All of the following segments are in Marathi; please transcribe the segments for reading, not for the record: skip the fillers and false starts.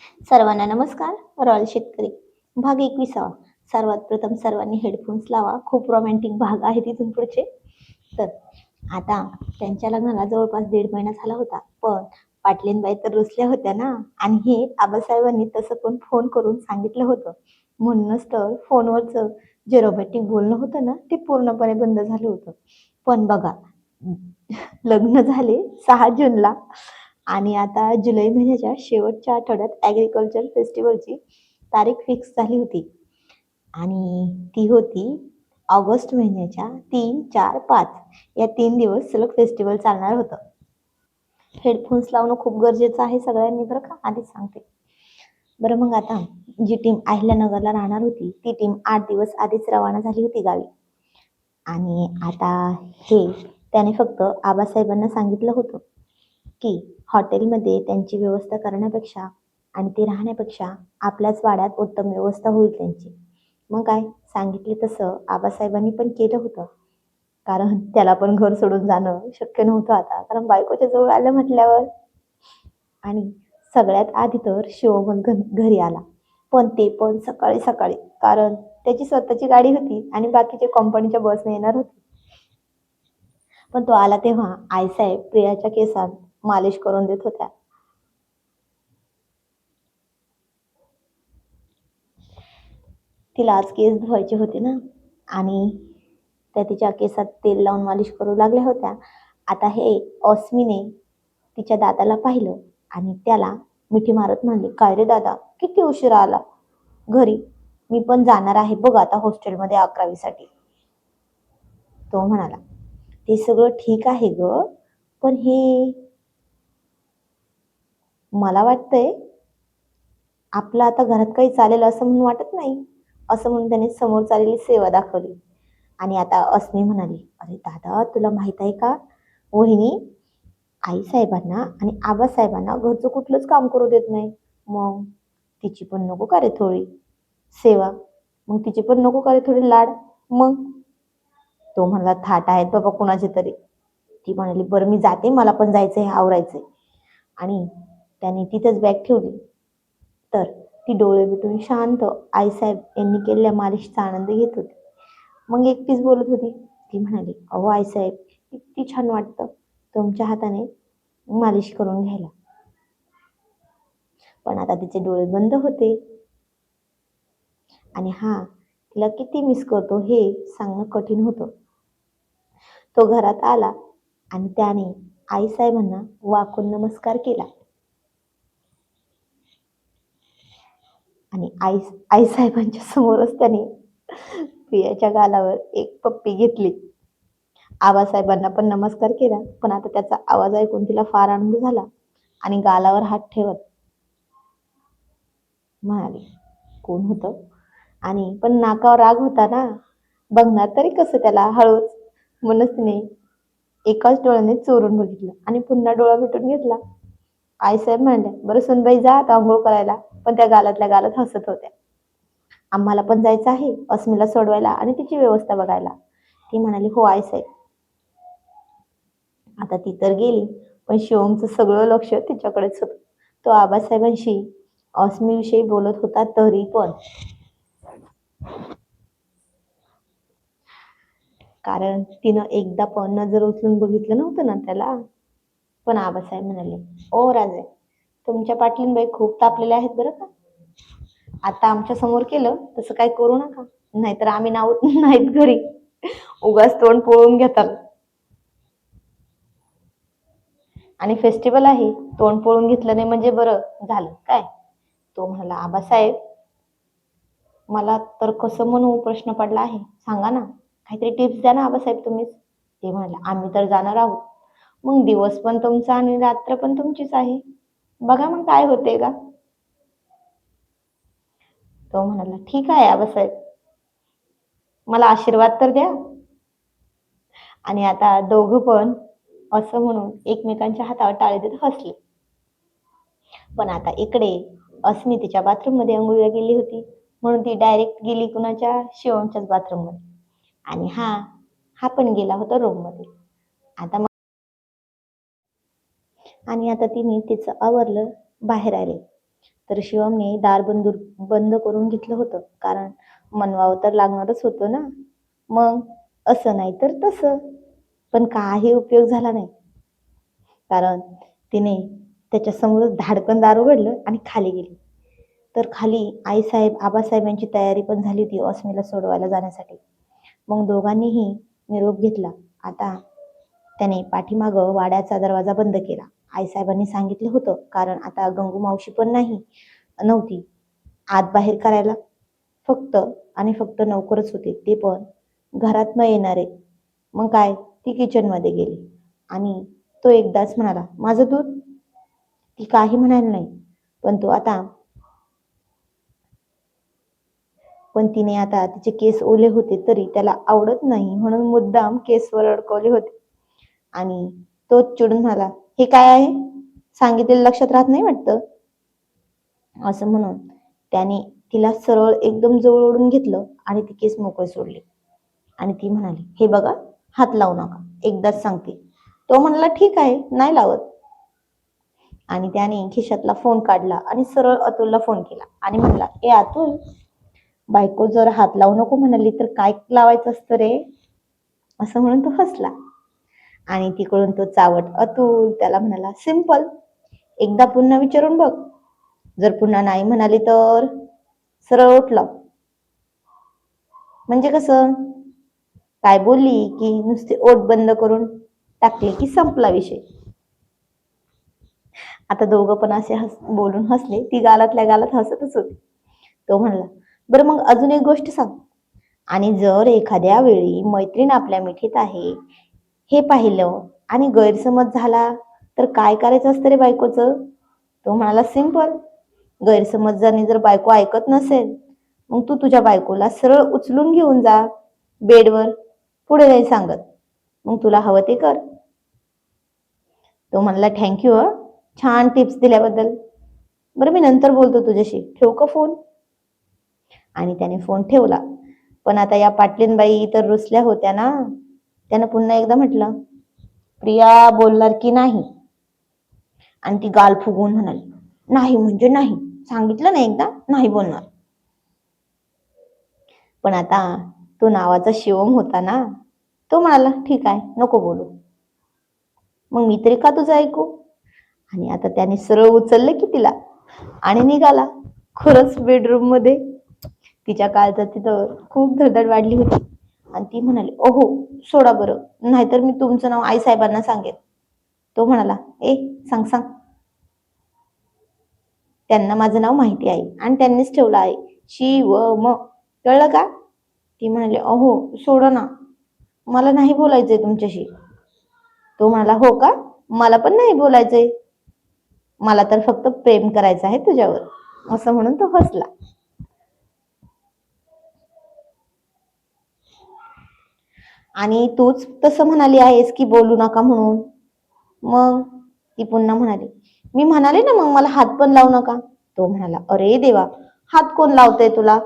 सर्वांना नमस्कार. रॉयल शेतकरी भाग 21. सर्वात प्रथम सर्वांनी हेडफोन्स लावा. खूप रोमॅन्टिक भाग आहे तिथून पुढचे. तर आता त्यांच्या लग्नाला जवळपास 1.5 महिना झाला होता. पण पाटलीनबाई तर रुसल्या होत्या ना, आणि हे आबासाहेबांनी तसं पण फोन करून सांगितलं होतं. म्हणूनच तर फोनवरचं जे रोमॅन्टिक बोलणं होतं ना, ते पूर्णपणे बंद झालं होतं. पण बघा, लग्न झाले 6 जूनला आणि आता जुलै महिन्याच्या शेवटच्या आठवड्यात ॲग्रिकल्चर फेस्टिवलची तारीख फिक्स झाली होती आणि ती होती ऑगस्ट महिन्याच्या 3, 4, 5 या 3 दिवस सलग फेस्टिवल चालणार होतं. हेडफोन्स लावणं खूप गरजेचं आहे सगळ्यांनी बरं का, आधीच सांगते. बरं मग आता जी टीम अहिल्यानगरला राहणार होती ती टीम 8 दिवस आधीच रवाना झाली होती गावी. आणि आता हे त्याने फक्त आबासाहेबांना सांगितलं होतं की हॉटेलमध्ये त्यांची व्यवस्था करण्यापेक्षा आणि ते राहण्यापेक्षा आपल्याच वाड्यात उत्तम व्यवस्था होईल त्यांची. मग काय, सांगितले तसं आबासाहेबांनी पण केलं होतं. कारण त्याला पण घर सोडून जाणं शक्य नव्हतं आता, कारण बायकोच्या जवळ आलं म्हटल्यावर. आणि सगळ्यात आधी तर शिवमन घरी आला, पण ते पण सकाळी सकाळी, कारण त्याची स्वतःची गाडी होती आणि बाकीचे कंपनीच्या बसने येणार होते. पण तो आला तेव्हा आईसाहेब प्रियाच्या केसात मालिश करून देत होत्या. तिला आज केस धुवायचे होते ना, आणि त्या तिच्या केसात तेल लावून मालिश करू लागल्या होत्या. आता हे अस्मीने तिच्या दादाला पाहिलं आणि त्याला मिठी मारत म्हणले, काय रे दादा, किती उशिरा आला घरी? मी पण जाणार आहे बघ आता हॉस्टेलमध्ये 11वी साठी. तो म्हणाला, ते सगळं ठीक आहे ग, पण हे मला वाटतंय आपलं आता घरात काही चालेल असं म्हणून वाटत नाही. असं म्हणून त्याने समोर चाललेली सेवा दाखवली. आणि आता अस्मी म्हणाली, अरे दादा, तुला माहित आहे का, वहिनी आईसाहेबांना आणि आबासाहेबांना घरचं कुठलंच काम करू देत नाही. मग तिची पण नको का रे थोडी सेवा? मग तिची पण नको का रे थोडी लाड? मग तो म्हणला, थाट आहेत बाबा कुणाचे तरी. ती म्हणाली, बरं मी जाते, मला पण जायचंय, आवरायचंय. आणि त्याने तिथंच बॅग ठेवली. तर ती डोळे मिटून शांत आईसाहेब यांनी केलेल्या मालिशचा आनंद घेत होती. मग एकटीच बोलत होती. ती म्हणाली, अहो आईसाहेब, किती छान वाटतं तुमच्या हाताने मालिश करून घ्यायला. पण आता तिचे डोळे बंद होते आणि हा तिला किती मिस करतो हे सांगणं कठीण होतं. तो घरात आला आणि त्याने आईसाहेबांना वाकून नमस्कार केला आणि आईसाहेबांच्या समोरच त्याने प्रियाच्या गालावर एक पप्पी घेतली. आबासाहेबांना पण नमस्कार केला, पण आता त्याचा आवाज ऐकून तिला फार आनंद झाला आणि गालावर हात ठेवत म्हणाली, कोण होतं? आणि पण नाकावर राग होता ना, बघणार तरी कसं त्याला, हळूच. म्हणूनच तिने एकाच डोळ्याने चोरून बघितलं आणि पुन्हा डोळा मिटून घेतला. आईसाहेब म्हणल्या, बरं सुनबाई, जा आता आंघोळ करायला. पण त्या गालातल्या गालात हसत होत्या. आम्हाला पण जायचं आहे अस्मीला सोडवायला आणि तिची व्यवस्था बघायला. ती म्हणाली, हो आईसाहेब. आता ती तर गेली, पण शिवमचं सगळं लक्ष तिच्याकडेच होतं. तो आबासाहेबांशी अस्मीविषयी बोलत होता तरी पण, कारण तिनं एकदा पण नजर उचलून बघितलं नव्हतं ना त्याला. पण आबासाहेब म्हणाले, ओ राजे, तुमच्या पाटलीनबाई खूप तापलेल्या आहेत बरं का. आता आमच्या समोर केलं तसं काही करू नका, नाहीतर आम्ही नाव नाहीत घरी. उगाच तोंड पळून घेताल. आणि फेस्टिवल आहे, तोंड पळून घेतलं नाही म्हणजे बरं झालं काय? तो म्हणाला, आबासाहेब, मला तर कसं म्हणू प्रश्न पडला आहे, सांगा ना, काहीतरी टिप्स द्या ना आबासाहेब तुम्हीच. ते म्हणाले, आम्ही तर जाणार आहोत, मग दिवस पण तुमचा आणि रात्र पण तुमचीच आहे, बघा मग काय होते का. तो म्हणाला, ठीक आहे आबासाहेब, मला आशीर्वाद तर द्या. आणि आता दोघं पण असं म्हणून एकमेकांच्या हातावर टाळे देत हसले. पण आता इकडे अस्मी तिच्या बाथरूम मध्ये अंघोळीला गेली होती, म्हणून ती डायरेक्ट गेली कुणाच्या, शिवमच्याच बाथरूम मध्ये. आणि हा हा पण गेला होता रूम मध्ये. आता आणि आता तिने तिचं आवरलं, बाहेर आले. तर शिवमने दार बंद करून घेतलं होतं, कारण मनवावं तर लागणारच होतं ना. मग असं नाही तर तसं, पण काही उपयोग झाला नाही, कारण तिने त्याच्या समोर धाडकन दार उघडलं आणि खाली गेली. तर खाली आईसाहेब आबासाहेबांची तयारी पण झाली होती अस्मीला सोडवायला जाण्यासाठी. मग दोघांनीही निरोप घेतला. आता त्याने पाठीमागं वाड्याचा दरवाजा बंद केला. आईसाहेबांनी सांगितलं होतं, कारण आता गंगू मावशी पण नव्हती आत बाहेर करायला. फक्त आणि फक्त नौकरच होते, ते पण घरात न येणारे. मग काय, ती किचनमध्ये गेली आणि तो एकदाच म्हणाला, माझं दूध. ती काही म्हणायला नाही, पण तिने आता तिचे केस ओले होते तरी त्याला आवडत नाही म्हणून मुद्दाम केसवर अडकवले होते. आणि तोच चिडून म्हणाला, हे काय आहे, सांगितलेलं लक्षात राहत नाही वाटतं. असं म्हणून त्याने तिला सरळ एकदम जवळ ओढून घेतलं आणि ती केस मोकळे सोडले. आणि ती म्हणाली, हे बघा, हात लावू नका, एकदाच सांगते. तो म्हणाला, ठीक आहे, नाही लावत. आणि त्याने खिशातला फोन काढला आणि सरळ अतुलला फोन केला आणि म्हणला, ए अतुल, बायको जर हात लावू नको म्हणाली तर काय लावायचं असतं रे. असं म्हणून तो हसला. आणि तिकडून तो चावट अतुल त्याला म्हणाला, सिंपल, एकदा पुन्हा विचारून बघ, जर पुन्हा नाही म्हणाली तर सरळ ओठ लाव. म्हणजे कसं, काय बोलली की नुसते ओठ बंद करून टाकले की संपला विषय. आता दोघं पण असे बोलून हसले. ती गालातल्या गालात हसतच होती. तो म्हणला, बरं मग अजून एक गोष्ट सांग, आणि जर एखाद्या वेळी मैत्रीण आपल्या मिठीत आहे हे पाहिलं आणि गैरसमज झाला तर काय करायचं असतं रे बायकोचं. तो म्हणाला, सिंपल, गैरसमजाने जर बायको ऐकत नसेल मग तू तुझ्या बायकोला सरळ उचलून घेऊन जा बेडवर, पुढे नाही सांगत, मग तुला हवं ते कर. तो म्हणला, थँक्यू, छान टिप्स दिल्याबद्दल. बरं, मी नंतर बोलतो तुझ्याशी, ठेवू का फोन. आणि त्याने फोन ठेवला. पण आता या पाटलीनबाई तर रुसल्या होत्या ना. त्यानं पुन्हा एकदा म्हटलं, प्रिया बोलणार की नाही. आणि ती गाल फुगवून म्हणाली, नाही म्हणजे नाही, सांगितलं ना एकदा, नाही बोलणार. पण आता तो नावाचा शिवम होता ना, तो म्हणाला, ठीक आहे, नको बोलू, मग मी तरी का तुझं ऐकू. आणि आता त्याने सरळ उचललं की तिला आणि निघाला खरंच बेडरूम मध्ये. तिच्या काळजात तिथं खूप धडधड वाढली होती आणि ती म्हणाली, ओहो, सोडा बरं, नाहीतर मी तुमचं नाव आई साहेबांना सांगेन. तो म्हणाला, ए, सांग सांग, त्यांना माझं नाव माहिती आहे आणि त्यांनीच ठेवलं आहे, शिवम, कळलं का. ती म्हणाली, अहो सोडा ना, मला नाही बोलायचंय तुमच्याशी. तो म्हणाला, हो का, मला पण नाही बोलायचंय, मला तर फक्त प्रेम करायचं आहे तुझ्यावर. असं म्हणून तो हसला. आणि तूच तसं म्हणाली आहेस की बोलू नका म्हणून. मग ती पुन्हा म्हणाली, मी म्हणाले ना मग मला हात पण लावू नका. तो म्हणाला, अरे देवा, हात कोण लावतंय तुला,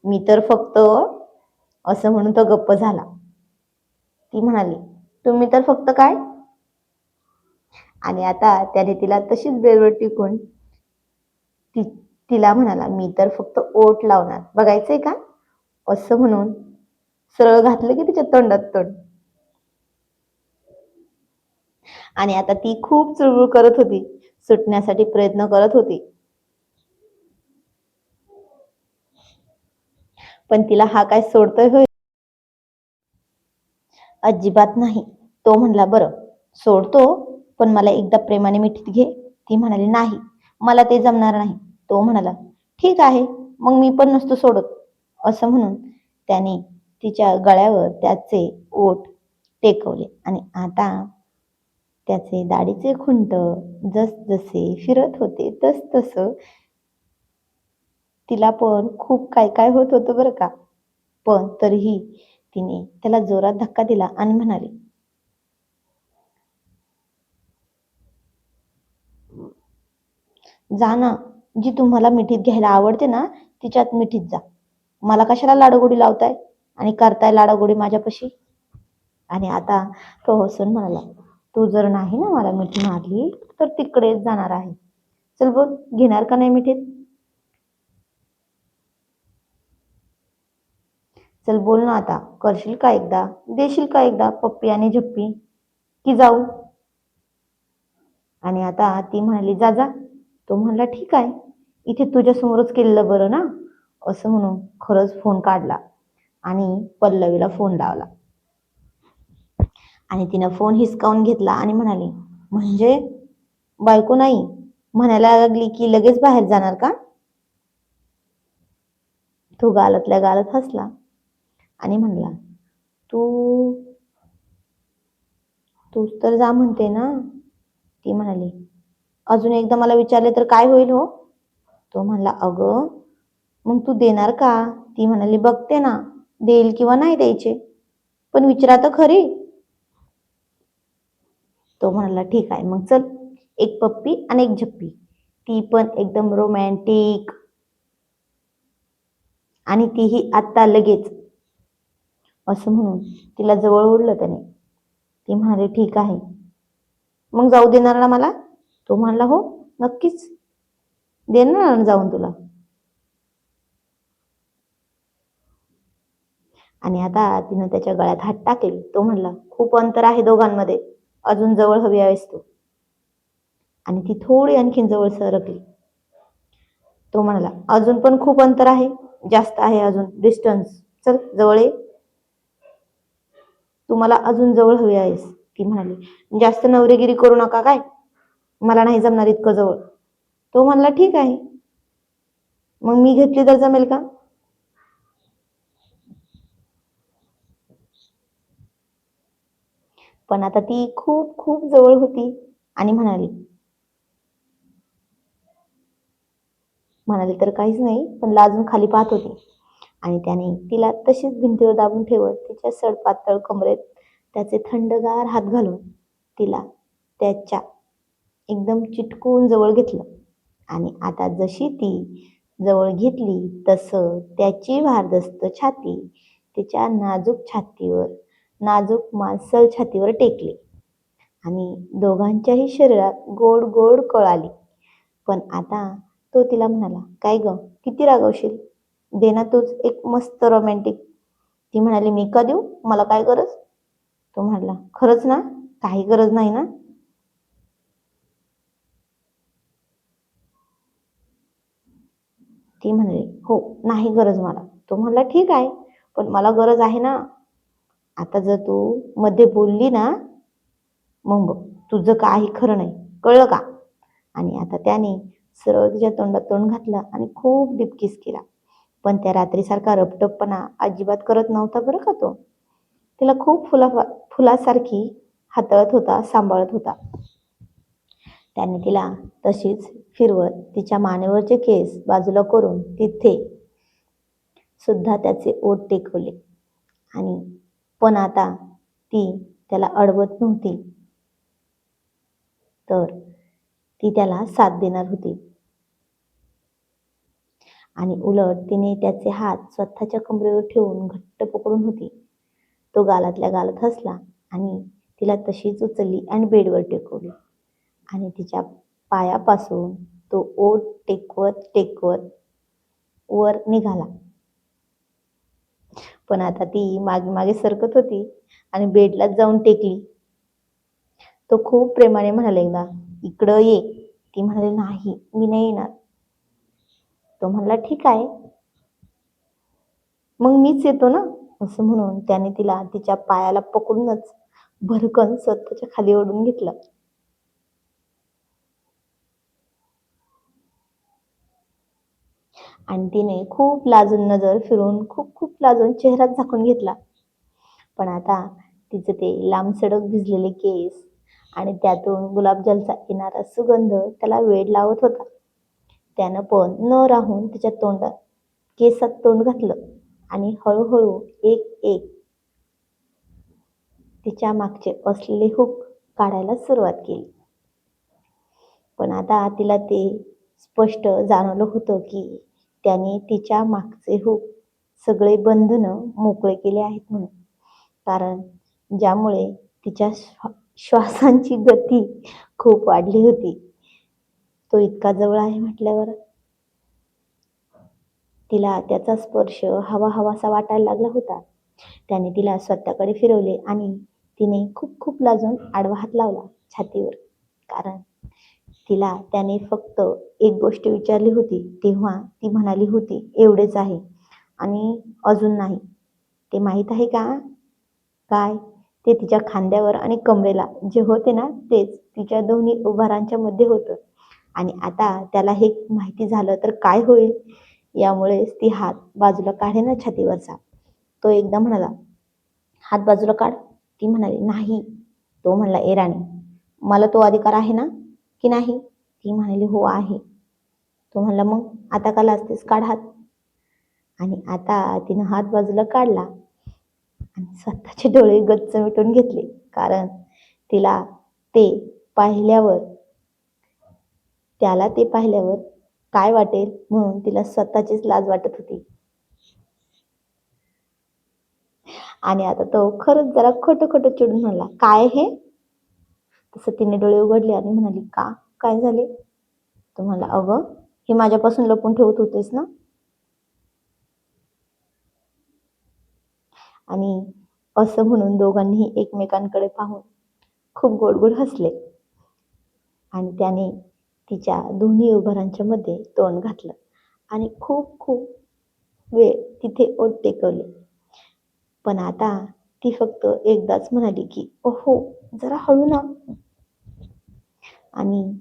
मी तर फक्त. असं म्हणून तो गप्प झाला. ती म्हणाली, तुम्ही तर फक्त काय. आणि आता त्याने तिला तशीच बेडवर टिकून तिला म्हणाला, मी तर फक्त ओठ लावणार, बघायचंय का. असं म्हणून सरळ घातलं की तिच्या तोंडात तोंड. आणि आता ती खूप चुळबुळ करत होती, सुटण्यासाठी प्रयत्न करत होती, पण तिला हा काय सोडतोय होय. अजिबात नाही. तो म्हणला, बरं सोडतो, पण मला एकदा प्रेमाने मिठीत घे. ती म्हणाली, नाही, मला ते जमणार नाही. तो म्हणाला, ठीक आहे, मग मी पण नसतो सोडत. असं म्हणून त्याने तिच्या गळ्यावर त्याचे ओठ टेकवले आणि आता त्याचे दाढीचे खुंट जसजसे फिरत होते तस तस तिला पण खूप काय काय होत होतं बरं का. पण तरीही तिने त्याला जोरात धक्का दिला आणि म्हणाली, जा ना, जी तुम्हाला मिठीत घ्यायला आवडते ना तिच्यात मिठीत जा, मला कशाला लाडगोडी लावताय आणि करताय लाडागोडी माझ्यापाशी. आणि आता तो हसून म्हणाला, तू जर नाही ना मला मिठी मारली तर तिकडेच जाणार आहे, चल बोल, घेणार का नाही मिठीत? चल बोल ना आता, करशील का एकदा, देशील का एकदा पप्पी आणि झप्पी, की जाऊ? आणि आता ती म्हणाली, जा जा. तो म्हणला, ठीक आहे, इथे तुझ्या समोरच केलेलं बरं ना. असं म्हणून खरंच फोन काढला आणि पल्लवीला फोन लावला. आणि तिनं फोन हिसकावून घेतला आणि म्हणाली, म्हणजे बायको नाही म्हणायला लागली की लगेच बाहेर जाणार का? तो गालातल्या गालत हसला आणि म्हणला, तू तूच तर जा म्हणते ना. ती म्हणाली, अजून एकदा मला विचारले तर काय होईल हो? तो म्हणला, अगं मग तू देणार का? ती म्हणाली, बघते ना, देईल किंवा नाही द्यायचे, पण विचारा तर खरी. तो म्हणाला, ठीक आहे, मग चल, एक पप्पी आणि एक झप्पी, ती पण एकदम रोमॅन्टिक, आणि तीही आत्ता लगेच. असं म्हणून तिला जवळ ओढलं त्याने. ती म्हणाली, ठीक आहे, मग जाऊ देणार ना मला? तो म्हणला, हो नक्कीच देणार ना जाऊन तुला. आणि आता तिनं त्याच्या गळ्यात हात टाकले. तो म्हणला, खूप अंतर आहे दोघांमध्ये, अजून जवळ हवी आहेस तू. आणि ती थोडी आणखीन जवळ सरकली. तो म्हणाला, अजून पण खूप अंतर आहे, जास्त आहे अजून डिस्टन्स, चल जवळ ये, तू मला अजून जवळ हवी आहेस. ती म्हणाली, जास्त नवरेगिरी करू नका काय, मला नाही जमणार इतकं जवळ. तो म्हणला, ठीक आहे, मग मी घेतली तर जमेल का? पण आता ती खूप खूप जवळ होती आणि म्हणाली, म्हणाली तर काहीच नाही, पण लाजून खाली पाहत होती. आणि त्याने तिला तशीच भिंतीवर दाबून ठेवत तिच्या सडपातळ कमरेत त्याचे थंडगार हात घालून तिला त्याच्या एकदम चिटकून जवळ घेतलं. आणि आता जशी ती जवळ घेतली तसं त्याची भारदस्त छाती तिच्या नाजूक छातीवर, नाजूक मांसल छातीवर टेकली आणि दोघांच्याही शरीरात गोड गोड कळ आली. पण आता तो तिला म्हणाला, काय ग, किती रागवशील, दे ना तूच एक मस्त रोमॅन्टिक. ती म्हणाली, मी का देऊ, मला काय गरज? तो म्हणाला, खरंच ना, काही गरज नाही ना? ती म्हणाली, हो नाही गरज मला. तो म्हणला, ठीक आहे, पण मला गरज आहे ना. आता जर तू मध्ये बोलली ना, मग बघ तुझं काही खरं नाही, कळलं का? आणि आता त्याने सरळ तिच्या तोंडात तोंड घातलं आणि खूप डीप किस केला. पण त्या रात्रीसारखा रपटपपणा अजिबात करत नव्हता बरं का तो. तिला खूप फुलासारखी हाताळत होता, सांभाळत होता. त्याने तिला तशीच फिरवत तिच्या मानेवरचे केस बाजूला करून तिथे सुद्धा त्याचे ओठ टेकवले. आणि पण आता ती त्याला अडवत नव्हती, तर ती त्याला साथ देणार होती. आणि उलट तिने त्याचे हात स्वतःच्या कमरेवर ठेवून घट्ट पकडून होती. तो गालातल्या गालात हसला आणि तिला तशीच उचलली आणि बेडवर टेकवली. आणि तिच्या पायापासून तो ओठ टेकवत टेकवत वर निघाला. पण आता ती मागे मागे सरकत होती आणि बेडलाच जाऊन टेकली. तो खूप प्रेमाने म्हणाला, एकदा इकडं ये. ती म्हणाली, नाही मी नाही येणार. तो म्हणला, ठीक आहे, मग मीच येतो ना. असं म्हणून त्याने तिला तिच्या पायाला पकडूनच भरकन स्वतःच्या खाली ओढून घेतलं. आणि तिने खूप लाजून नजर फिरून खूप खूप लाजून चेहरा झाकून घेतला. पण आता तिचे ते लांबसडक भिजलेले केस आणि त्यातून गुलाबजलचा येणारा सुगंध त्याला वेड लावत होता. त्यानं पण न राहून तिच्या तोंडात केसात तोंड घातलं आणि हळूहळू एक एक तिच्या मागचे असलेले हुक काढायला सुरुवात केली. पण आता तिला ते स्पष्ट जाणवलं होतं की त्याने तिच्या मागचे हुक सगळे बंधनं मोकळे केले आहेत म्हणून. कारण ज्यामुळे तिच्या श्वासांची गती खूप वाढली होती. तो इतका जवळ आहे म्हटल्यावर तिला त्याचा स्पर्श हवा हवासा वाटायला लागला होता. त्याने तिला स्वतःकडे फिरवले आणि तिने खूप खूप लाजून आडवा हात लावला छातीवर. कारण तिला त्याने फक्त एक गोष्ट विचारली होती, तेव्हा ती म्हणाली होती, एवढेच आहे आणि अजून नाही. ते माहीत आहे का? काय? ते तिच्या खांद्यावर आणि कमरेला जे होते ना, तेच तिच्या दोन्ही उभारांच्या मध्ये होतं. आणि आता त्याला हे माहिती झालं तर काय होईल? यामुळेच ती हात बाजूला काढेना छातीवरचा. तो एकदा म्हणाला, हात बाजूला काढ. ती म्हणाली, नाही. तो म्हणला, ए राणी, मला तो अधिकार आहे ना की नाही? ती म्हणाली, हो आहे. तो म्हणला, मग आता का लाजतेस? काढ हात. आणि आता तिनं हात बाजूला काढला आणि स्वतःचे डोळे गच्च मिटून घेतले. कारण तिला ते पाहिल्यावर त्याला ते पाहिल्यावर काय वाटेल म्हणून तिला स्वतःचीच लाज वाटत होती. आणि आता तो खरंच जरा खोटं खोटं चिडून म्हणला, काय हे? तसं तिने डोळे उघडले आणि म्हणाली, का? काय झाले? तो म्हणला, अगं, हे माझ्यापासून लपून ठेवत होतेस ना? आणि असं म्हणून दोघांनीही एकमेकांकडे पाहून खूप गोड गोड हसले. आणि त्याने तिच्या दोन्ही उभारांच्या मध्ये तोंड घातलं आणि खूप खूप वेळ तिथे ओठ टेकवले. पण आता ती फक्त एकदाच म्हणाली की, ओहो, जरा हळू ना. आणि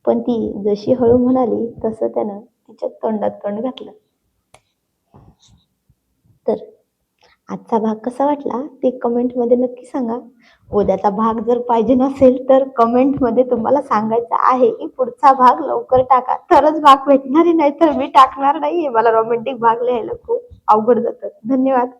पण ती जशी हळू म्हणाली तसं त्यानं तिच्या तोंडात तोंड घातलं. तर आजचा भाग कसा वाटला ते कमेंटमध्ये नक्की सांगा. उद्याचा भाग जर पाहिजे नसेल तर कमेंटमध्ये तुम्हाला सांगायचं आहे की पुढचा भाग लवकर टाका, तरच भाग भेटणार आहे, नाही तर मी टाकणार नाहीये. मला रोमॅन्टिक भाग लिहायला खूप अवघड जातं. धन्यवाद.